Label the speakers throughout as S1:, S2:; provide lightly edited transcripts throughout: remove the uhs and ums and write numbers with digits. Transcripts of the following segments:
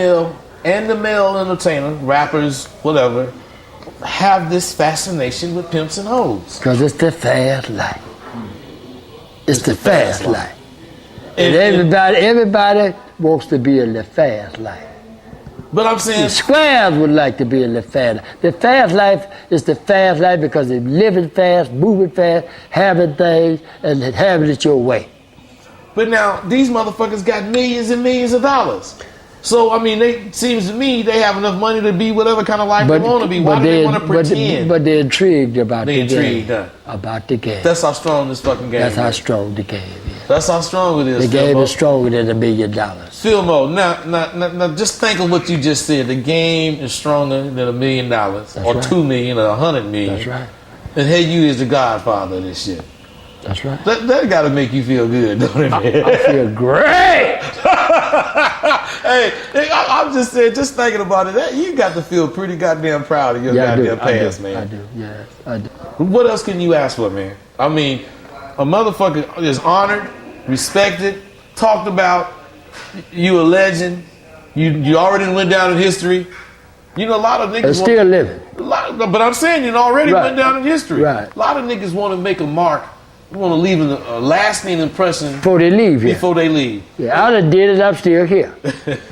S1: and the male entertainer, rappers, whatever, have this fascination with pimps and hoes.
S2: Because it's the fast life. It's the fast life. And everybody wants to be in the fast life.
S1: But I'm saying...
S2: The squares would like to be in the fast life. The fast life is the fast life because they're living fast, moving fast, having things, and having it your way.
S1: But now, these motherfuckers got millions and millions of dollars. So, I mean, it seems to me they have enough money to be whatever kind of life they want to be. Why do they want to pretend?
S2: But they're intrigued about the game.
S1: They're intrigued, huh?
S2: About the game.
S1: That's how strong this fucking game is.
S2: That's how strong the game is.
S1: That's how strong it is.
S2: The game is stronger than $1 million.
S1: Fillmore, now, just think of what you just said. The game is stronger than $1 million, or right. 2 million, or 100 million.
S2: That's right.
S1: And here you is the godfather of this shit.
S2: That's right.
S1: That got to make you feel good, don't it, man?
S2: I feel great.
S1: Hey, I'm just saying, just thinking about it, you got to feel pretty goddamn proud of your goddamn past, man.
S2: I do, yes, I do.
S1: What else can you ask for, man? I mean, a motherfucker is honored, respected, talked about. You a legend. You already went down in history. You know, a lot of niggas
S2: still living.
S1: But I'm saying you already went down in history.
S2: Right.
S1: A lot of niggas want to make a mark. Want to leave a lasting impression
S2: before they leave.
S1: Before they leave.
S2: Yeah, I done did it. I'm still here.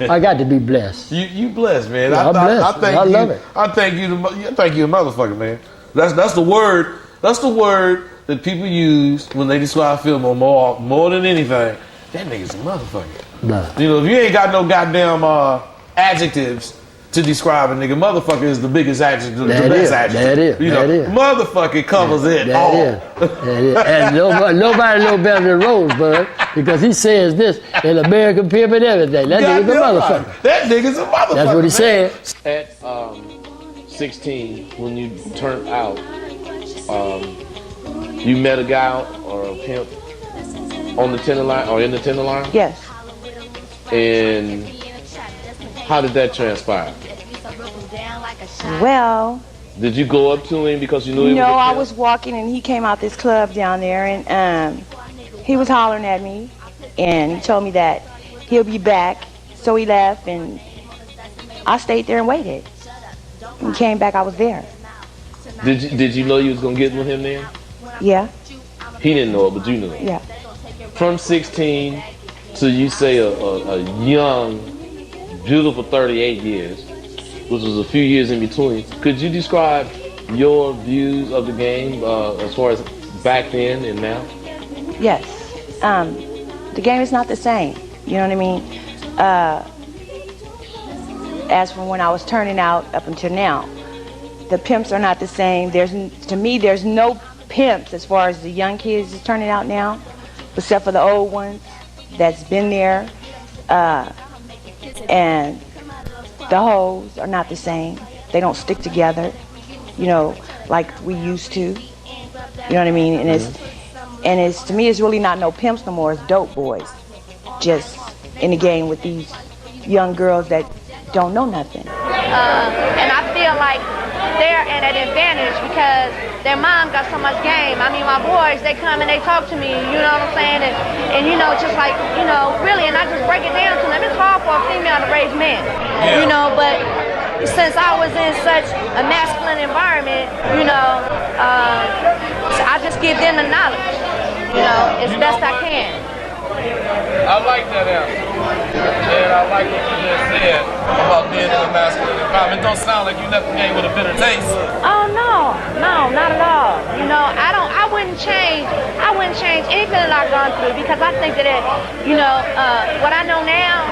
S2: I got to be blessed.
S1: You blessed, man.
S2: Yeah, I'm blessed. I love it.
S1: I thank you, motherfucker, man. That's the word. That's the word that people use when they describe Fillmore more than anything. That nigga's a motherfucker.
S2: Nah.
S1: You know, if you ain't got no goddamn adjectives to describe a nigga, motherfucker is the biggest adjective, the best adjective.
S2: That is.
S1: You know, motherfucker covers it all.
S2: That is. And nobody knows better than Rosebud because he says this in American Pimp and everything. That nigga's a motherfucker.
S1: Right. That nigga's a motherfucker.
S2: That's what he said.
S3: At 16, when you turned out, you met a guy or a pimp on the tender line or in the tender line?
S4: Yes.
S3: And how did that transpire?
S4: Well,
S3: did you go up to him because you knew he was a pimp?
S4: No, I was walking and he came out this club down there and he was hollering at me and he told me that he'll be back. So he left and I stayed there and waited. When he came back, I was there.
S3: Did you know you was gonna get with him then?
S4: Yeah.
S3: He didn't know it, but you knew it.
S4: Yeah.
S3: From 16 to you say a young, beautiful 38 years, which was a few years in between. Could you describe your views of the game as far as back then and now?
S4: Yes. The game is not the same. You know what I mean? As from when I was turning out up until now, the pimps are not the same. To me, there's no pimps as far as the young kids is turning out now, except for the old ones that's been there. And the hoes are not the same. They don't stick together, you know, like we used to. You know what I mean? And it's to me, it's really not no pimps no more. It's dope boys, just in the game with these young girls that don't know nothing.
S5: And I feel like they're at an advantage because their mom got so much game. I mean, my boys, they come and they talk to me, you know what I'm saying? And you know, just like, you know, really, and I just break it down to them. It's hard for a female to raise men, you know, but since I was in such a masculine environment, you know, I just give them the knowledge, you know, as best I can.
S3: I like that answer. And I like what you just said about being in a masculine environment. It don't sound like you left the game with a bitter taste.
S5: Oh no, not at all. You know, I wouldn't change anything that I've gone through because I think that you know, what I know now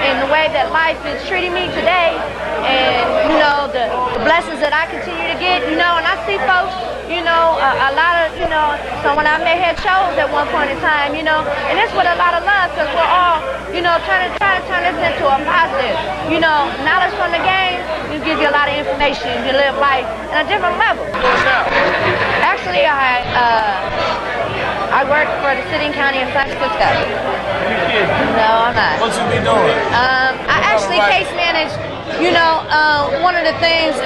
S5: and the way that life is treating me today and, you know, the blessings that I continue to get, you know, and I see folks, you know, a lot of, you know, so when I may have shows at one point in time, you know, and it's with a lot of love because we're all, you know, trying to turn this into a positive. You know, knowledge from the game will give you a lot of information. You live life at a different level. Actually, I work for the city and county of San Francisco. No, I'm not.
S3: What you be doing?
S5: I actually case manage. You know, one of the things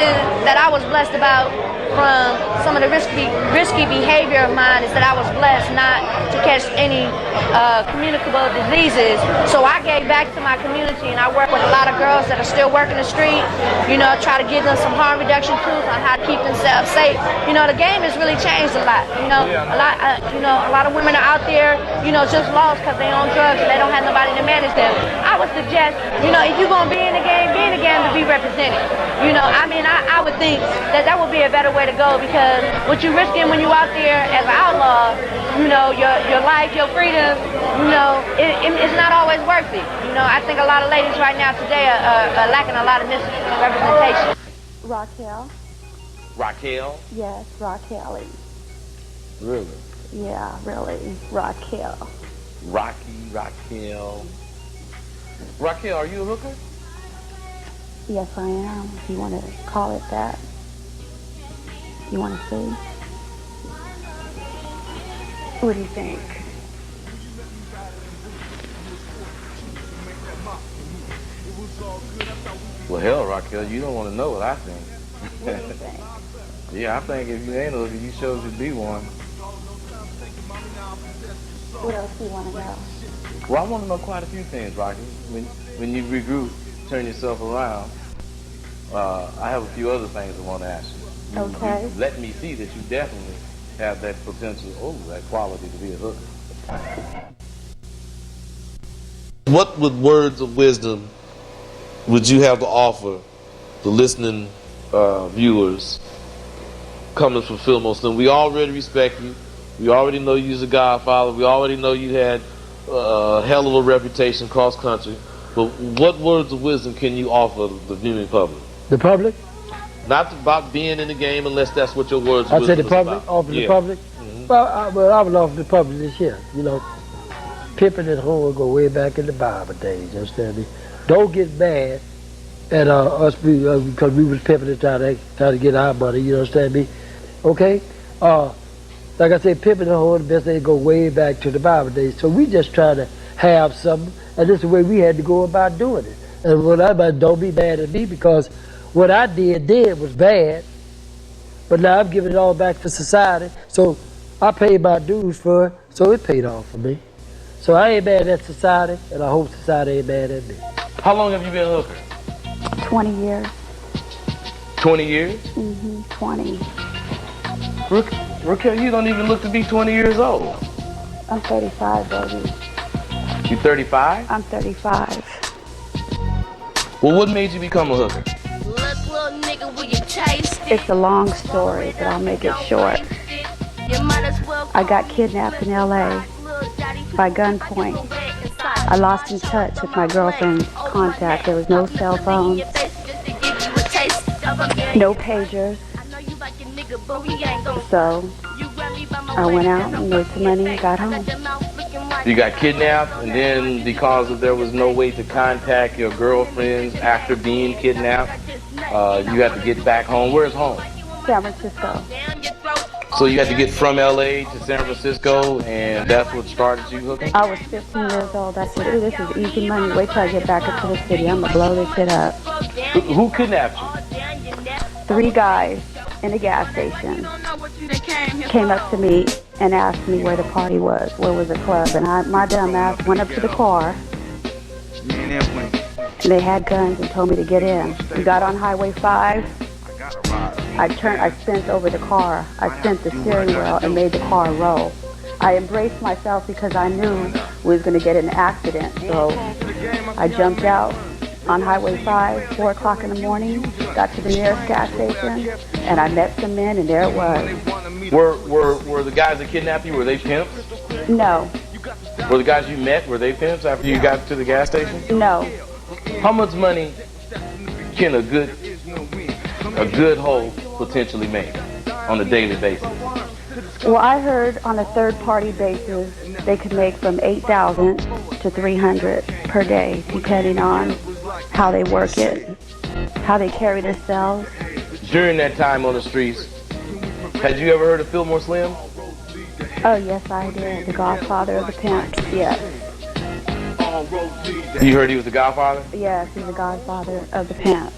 S5: that I was blessed about from some of the risky behavior of mine is that I was blessed not to catch any communicable diseases. So I gave back to my community, and I work with a lot of girls that are still working the street, you know, try to give them some harm reduction tools on how to keep themselves safe. You know, the game has really changed a lot. You know, a lot of women are out there, you know, just lost because they on drugs and they don't have nobody to manage them. I would suggest, you know, if you're going to be in the game to be represented. You know, I mean, I would think that would be a better way to go, because what you're risking when you're out there as an outlaw, you know, your life, your freedom, you know, it's not always worth it. You know, I think a lot of ladies right now today are lacking a lot of representation.
S6: Raquel.
S3: Raquel?
S6: Yes, Raquel.
S3: Really?
S6: Yeah, really. Raquel.
S3: Raquel. Raquel, are you a hooker?
S6: Yes, I am, if you want to call it that. You want to see? What do you think?
S3: Well, hell, Raquel, you don't want to know what I think.
S6: What do you think?
S3: Yeah, I think if you ain't a hooker, you sure should be one.
S6: What else do you want to know?
S3: Well, I want to know quite a few things, Rocky. When you regroup, turn yourself around, I have a few other things I want to ask you.
S6: Okay.
S3: You let me see that you definitely have that potential, that quality to be a hooker.
S1: What words of wisdom would you have to offer the listening viewers coming from Fillmores? And we already respect you. We already know you're a godfather. We already know you had a hell of a reputation cross country. But what words of wisdom can you offer the viewing public?
S2: The public?
S1: Not about being in the game unless that's what your words of
S2: I
S1: wisdom
S2: said the public?
S1: is about.
S2: Offer
S1: Yeah.
S2: the public?
S1: Mm-hmm.
S2: Well, I would offer the public this here. You know, Pippin and Homer go way back in the Bible days, you understand me? Don't get mad at us because we was pimping and trying to get our money, you understand me? Okay? Like I said, Pippin and Homer, the best they go way back to the Bible days. So we just try to have something, and this is the way we had to go about doing it. And what I about, don't be mad at me, because what I did was bad, but now I'm giving it all back for society. So I paid my dues for it, so it paid off for me. So I ain't mad at society, and I hope society ain't mad at me.
S3: How long have you been a hooker?
S6: 20 years.
S3: 20 years?
S6: Mm-hmm, 20.
S3: Raquel, you don't even look to be 20 years old.
S6: I'm 35, baby.
S3: You 35?
S6: I'm 35.
S3: Well, what made you become a hooker?
S6: It's a long story, but I'll make it short. I got kidnapped in LA by gunpoint. I lost in touch with my girlfriend's contact. There was no cell phones, no pagers. So I went out and made some money and got home.
S3: You got kidnapped, and then because there was no way to contact your girlfriends after being kidnapped, you had to get back home. Where's home?
S6: San Francisco.
S3: So you had to get from LA to San Francisco, and that's what started you hooking?
S6: I was 15 years old. I said, ooh, this is easy money. Wait till I get back into the city. I'm going to blow this shit up.
S3: Who kidnapped you?
S6: 3 guys in a gas station came up to me and asked me where the party was, where was the club. And my dumb ass went up to the car. They had guns and told me to get in. We got on Highway 5. I bent over the car. I bent the steering wheel and made the car roll. I embraced myself because I knew we was going to get in an accident. So I jumped out on Highway 5, 4 o'clock in the morning, got to the nearest gas station, and I met some men, and there it was.
S3: Were the guys that kidnapped you, were they pimps?
S6: No.
S3: Were the guys you met, were they pimps after you got to the gas station?
S6: No.
S3: How much money can a good hoe potentially make on a daily basis?
S6: Well, I heard on a third-party basis they could make from $8,000 to $300 per day, depending on how they work it, how they carry themselves.
S3: During that time on the streets, had you ever heard of Fillmore Slim?
S6: Oh, yes, I did. The godfather of the pimps, yes.
S3: You heard he was the godfather?
S6: Yes, he's the godfather of the pimps.